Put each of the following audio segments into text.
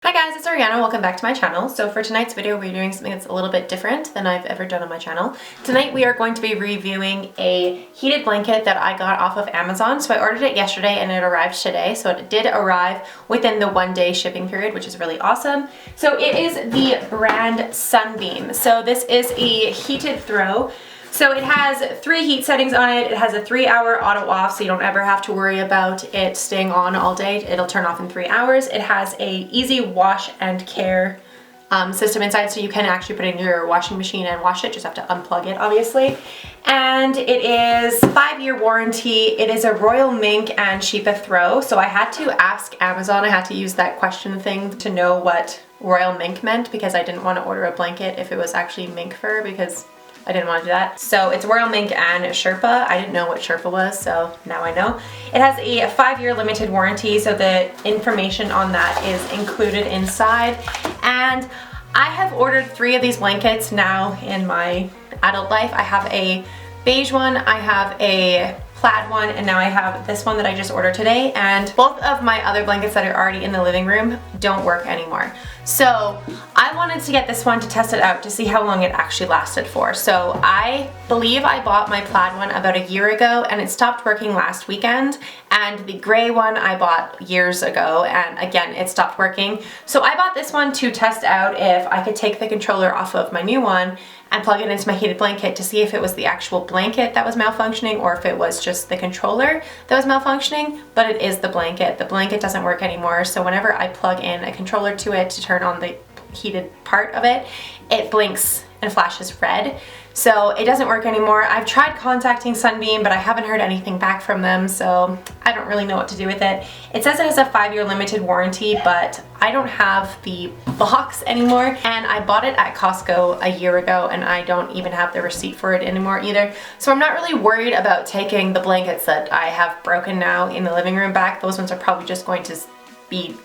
Hi guys, it's Ariana. Welcome back to my channel. So for tonight's video, we're doing something that's a little bit different than I've ever done on my channel. Tonight we are going to be reviewing a heated blanket that I got off of Amazon. So I ordered it yesterday and it arrived today. So it did arrive within the 1-day shipping period, which is really awesome. So it is the brand Sunbeam. So this is a heated throw. So it has 3 heat settings on it. It has a 3-hour auto off, so you don't ever have to worry about it staying on all day. It'll turn off in 3 hours. It has a easy wash and care system inside, so you can actually put it in your washing machine and wash it. Just have to unplug it, obviously. And it is 5-year warranty. It is a Royal Mink and Sherpa throw. So I had to ask Amazon. I had to use that question thing to know what Royal Mink meant, because I didn't want to order a blanket if it was actually mink fur, because I didn't want to do that. So it's Royal Mink and Sherpa. I didn't know what Sherpa was, so now I know. It has a 5-year limited warranty, so the information on that is included inside. And I have ordered 3 of these blankets now in my adult life. I have a beige one, I have a plaid one, and now I have this one that I just ordered today. And both of my other blankets that are already in the living room don't work anymore. So I wanted to get this one to test it out to see how long it actually lasted for. So I believe I bought my plaid one about a year ago and it stopped working last weekend. And the gray one I bought years ago, and again it stopped working. So I bought this one to test out if I could take the controller off of my new one and plug it into my heated blanket to see if it was the actual blanket that was malfunctioning or if it was just the controller that was malfunctioning. But it is the blanket. The blanket doesn't work anymore, so whenever I plug in a controller to it to turn on the heated part of it, it blinks and flashes red. So it doesn't work anymore. I've tried contacting Sunbeam, but I haven't heard anything back from them, so I don't really know what to do with it. It says it has a 5-year limited warranty, but I don't have the box anymore, and I bought it at Costco a year ago, and I don't even have the receipt for it anymore either. So I'm not really worried about taking the blankets that I have broken now in the living room back. Those ones are probably just going to be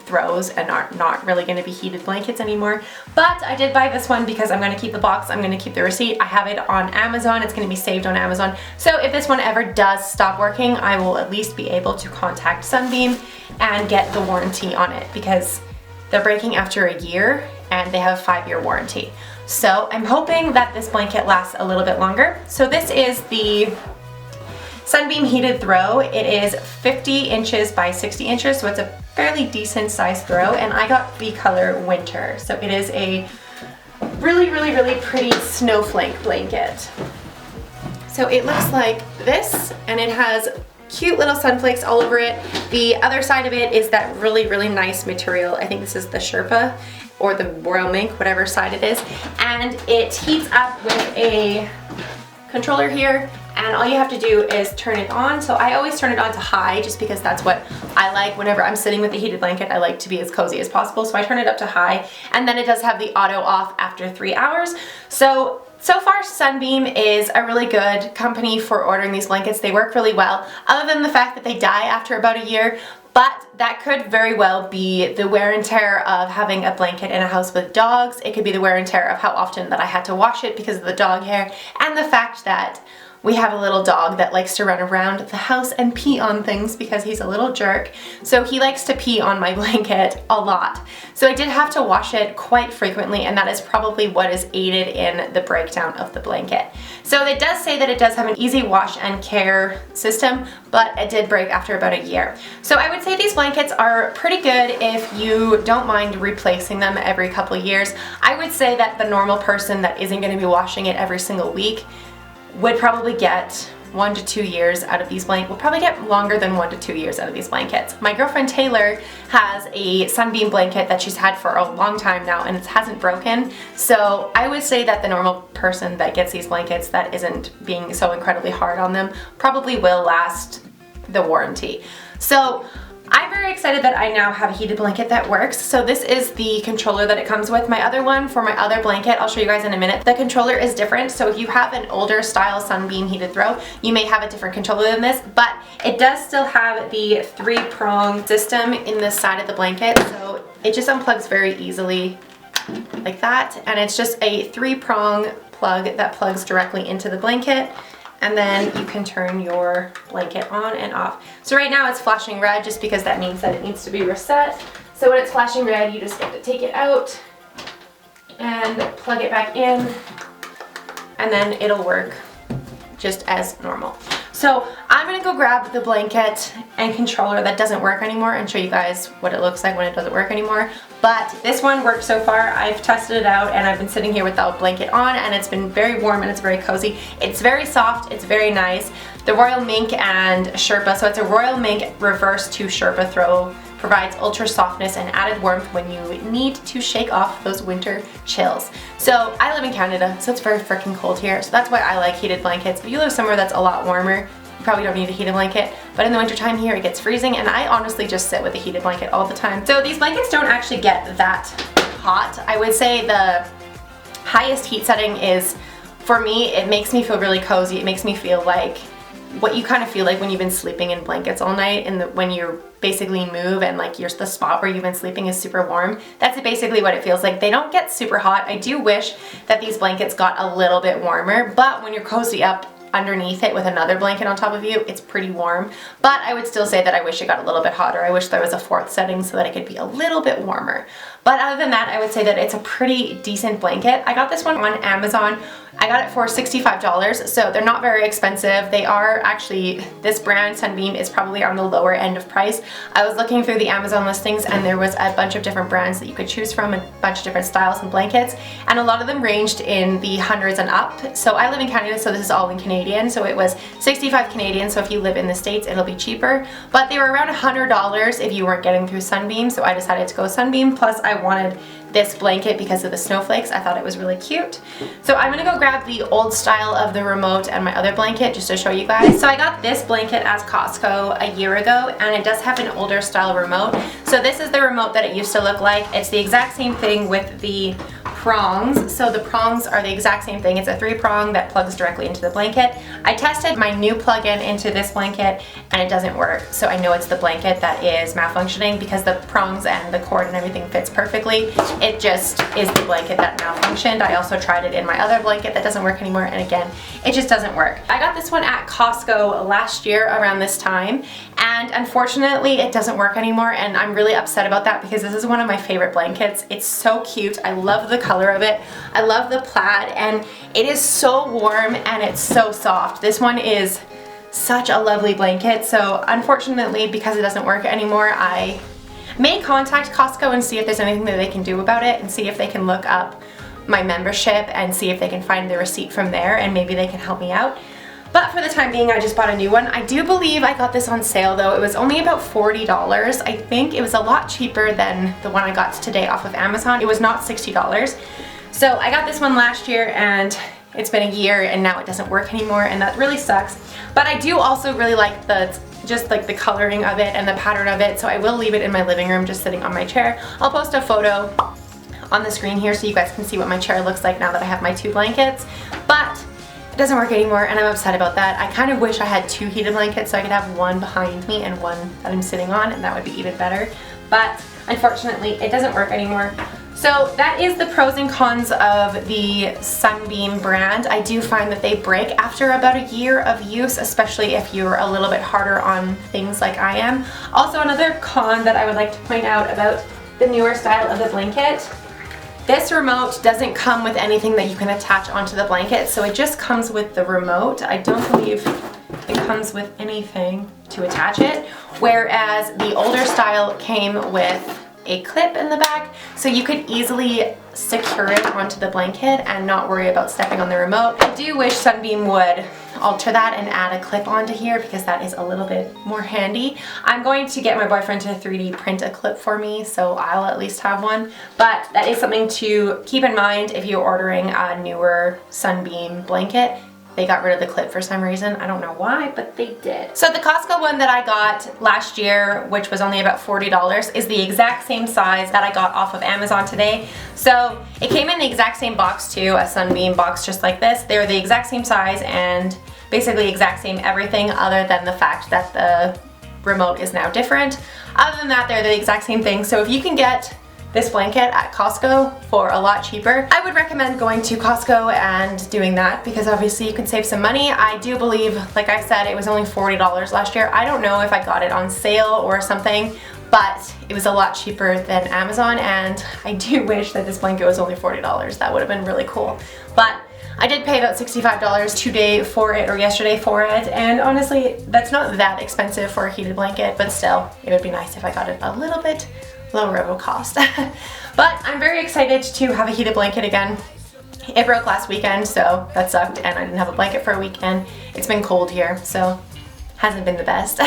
throws and are not really going to be heated blankets anymore. But I did buy this one because I'm going to keep the box, I'm going to keep the receipt. I have it on Amazon, it's going to be saved on Amazon. So if this one ever does stop working, I will at least be able to contact Sunbeam and get the warranty on it, because they're breaking after a year and they have a 5-year warranty. So I'm hoping that this blanket lasts a little bit longer. So this is the Sunbeam heated throw. It is 50 inches by 60 inches, so it's a fairly decent sized throw, and I got the color Winter. So it is a really pretty snowflake blanket. So it looks like this, and it has cute little snowflakes all over it. The other side of it is that really nice material. I think this is the Sherpa or the Royal Mink, whatever side it is, and it heats up with a controller here, and all you have to do is turn it on. So I always turn it on to high, just because that's what I like. Whenever I'm sitting with the heated blanket, I like to be as cozy as possible, so I turn it up to high, and then it does have the auto off after 3 hours. So far Sunbeam is a really good company for ordering these blankets. They work really well, other than the fact that they die after about a year. But that could very well be the wear and tear of having a blanket in a house with dogs. It could be the wear and tear of how often that I had to wash it because of the dog hair, and the fact that we have a little dog that likes to run around the house and pee on things because he's a little jerk. So he likes to pee on my blanket a lot. So I did have to wash it quite frequently, and that is probably what is aided in the breakdown of the blanket. So it does say that it does have an easy wash and care system, but it did break after about a year. So I would say these blankets are pretty good if you don't mind replacing them every couple of years. I would say that the normal person that isn't going to be washing it every single week would probably get 1 to 2 years out of these blankets. Will probably get longer than 1 to 2 years out of these blankets. My girlfriend Taylor has a Sunbeam blanket that she's had for a long time now, and it hasn't broken. So I would say that the normal person that gets these blankets that isn't being so incredibly hard on them probably will last the warranty. So I'm very excited that I now have a heated blanket that works. So this is the controller that it comes with. My other one, for my other blanket, I'll show you guys in a minute, the controller is different. So if you have an older style Sunbeam heated throw, you may have a different controller than this, but it does still have the 3-prong system in the side of the blanket. So it just unplugs very easily like that, and it's just a 3-prong plug that plugs directly into the blanket. And then you can turn your blanket on and off. So right now it's flashing red just because that means that it needs to be reset. So when it's flashing red, you just get to take it out and plug it back in, and then it'll work just as normal. So I'm gonna go grab the blanket and controller that doesn't work anymore and show you guys what it looks like when it doesn't work anymore. But this one works so far. I've tested it out and I've been sitting here with the blanket on, and it's been very warm and it's very cozy. It's very soft, it's very nice. The Royal Mink and Sherpa, so it's a Royal Mink reverse to Sherpa throw, provides ultra softness and added warmth when you need to shake off those winter chills. So I live in Canada, so it's very freaking cold here, so that's why I like heated blankets. If you live somewhere that's a lot warmer, you probably don't need a heated blanket, but in the winter time here it gets freezing, and I honestly just sit with a heated blanket all the time. So these blankets don't actually get that hot. I would say the highest heat setting is, for me, it makes me feel really cozy. It makes me feel like what you kind of feel like when you've been sleeping in blankets all night, and when you basically move and like the spot where you've been sleeping is super warm. That's basically what it feels like. They don't get super hot. I do wish that these blankets got a little bit warmer, but when you're cozy up underneath it with another blanket on top of you, it's pretty warm. But I would still say that I wish it got a little bit hotter. I wish there was a fourth setting so that it could be a little bit warmer. But other than that, I would say that it's a pretty decent blanket. I got this one on Amazon. I got it for $65, so they're not very expensive. They are actually, this brand, Sunbeam, is probably on the lower end of price. I was looking through the Amazon listings and there was a bunch of different brands that you could choose from, a bunch of different styles and blankets, and a lot of them ranged in the hundreds and up. So I live in Canada, so this is all in Canadian, so it was 65 Canadian, so if you live in the States, it'll be cheaper. But they were around $100 if you weren't getting through Sunbeam, so I decided to go Sunbeam, plus I wanted this blanket because of the snowflakes. I thought it was really cute. So I'm gonna go grab the old style of the remote and my other blanket just to show you guys. So I got this blanket at Costco a year ago, and it does have an older style remote. So this is the remote that it used to look like. It's the exact same thing with the prongs. So the prongs are the exact same thing. It's a 3-prong that plugs directly into the blanket. I tested my new plug-in into this blanket and it doesn't work. So I know it's the blanket that is malfunctioning because the prongs and the cord and everything fits perfectly. It just is the blanket that malfunctioned. I also tried it in my other blanket that doesn't work anymore, and again, it just doesn't work. I got this one at Costco last year around this time, and unfortunately it doesn't work anymore, and I'm really upset about that because this is one of my favorite blankets. It's so cute. I love the color of it. I love the plaid, and it is so warm and it's so soft. This one is such a lovely blanket, so unfortunately because it doesn't work anymore, I may contact Costco and see if there's anything that they can do about it, and see if they can look up my membership and see if they can find the receipt from there, and maybe they can help me out. But for the time being, I just bought a new one. I do believe I got this on sale though. It was only about $40. I think it was a lot cheaper than the one I got today off of Amazon. It was not $60. So I got this one last year, and it's been a year and now it doesn't work anymore, and that really sucks. But I do also really like just like the coloring of it and the pattern of it, so I will leave it in my living room just sitting on my chair. I'll post a photo on the screen here so you guys can see what my chair looks like now that I have my 2 blankets. But it doesn't work anymore, and I'm upset about that. I kind of wish I had 2 heated blankets so I could have one behind me and one that I'm sitting on, and that would be even better. But unfortunately, it doesn't work anymore. So that is the pros and cons of the Sunbeam brand. I do find that they break after about a year of use, especially if you're a little bit harder on things like I am. Also, another con that I would like to point out about the newer style of the blanket, this remote doesn't come with anything that you can attach onto the blanket, so it just comes with the remote. I don't believe it comes with anything to attach it, whereas the older style came with a clip in the back, so you could easily secure it onto the blanket and not worry about stepping on the remote. I do wish Sunbeam would alter that and add a clip onto here because that is a little bit more handy. I'm going to get my boyfriend to 3D print a clip for me, so I'll at least have one. But that is something to keep in mind if you're ordering a newer Sunbeam blanket. They got rid of the clip for some reason. I don't know why, but they did. So the Costco one that I got last year, which was only about $40, is the exact same size that I got off of Amazon today. So it came in the exact same box too, a Sunbeam box just like this. They're the exact same size and basically exact same everything, other than the fact that the remote is now different. Other than that, they're the exact same thing. So if you can get this blanket at Costco for a lot cheaper, I would recommend going to Costco and doing that, because obviously you can save some money. I do believe, like I said, it was only $40 last year. I don't know if I got it on sale or something, but it was a lot cheaper than Amazon, and I do wish that this blanket was only $40. That would have been really cool. But I did pay about $65 today for it, or yesterday for it, and honestly, that's not that expensive for a heated blanket, but still, it would be nice if I got it a little bit lower of a cost. But I'm very excited to have a heated blanket again. It broke last weekend, so that sucked, and I didn't have a blanket for a weekend. It's been cold here, so hasn't been the best.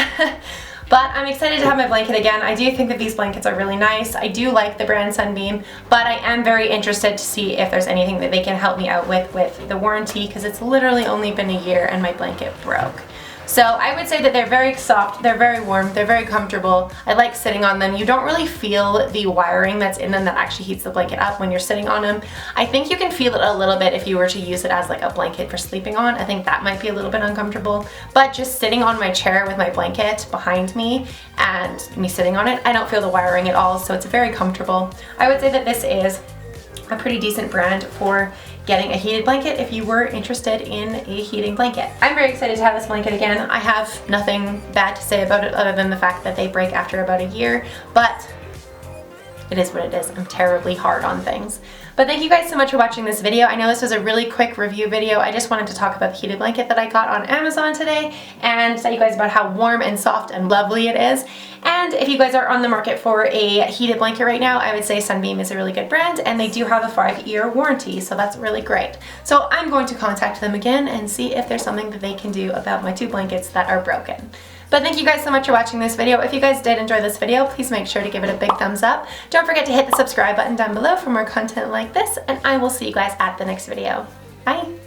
But I'm excited to have my blanket again. I do think that these blankets are really nice. I do like the brand Sunbeam, but I am very interested to see if there's anything that they can help me out with the warranty, because it's literally only been a year and my blanket broke. So I would say that they're very soft, they're very warm, they're very comfortable. I like sitting on them. You don't really feel the wiring that's in them that actually heats the blanket up when you're sitting on them. I think you can feel it a little bit if you were to use it as like a blanket for sleeping on. I think that might be a little bit uncomfortable, but just sitting on my chair with my blanket behind me and me sitting on it, I don't feel the wiring at all, so it's very comfortable. I would say that this is a pretty decent brand for getting a heated blanket if you were interested in a heating blanket. I'm very excited to have this blanket again. I have nothing bad to say about it other than the fact that they break after about a year, but it is what it is. I'm terribly hard on things. But thank you guys so much for watching this video. I know this was a really quick review video. I just wanted to talk about the heated blanket that I got on Amazon today and tell you guys about how warm and soft and lovely it is. And if you guys are on the market for a heated blanket right now, I would say Sunbeam is a really good brand, and they do have a 5-year warranty, so that's really great. So I'm going to contact them again and see if there's something that they can do about my 2 blankets that are broken. But thank you guys so much for watching this video. If you guys did enjoy this video, please make sure to give it a big thumbs up. Don't forget to hit the subscribe button down below for more content like this, and I will see you guys at the next video. Bye!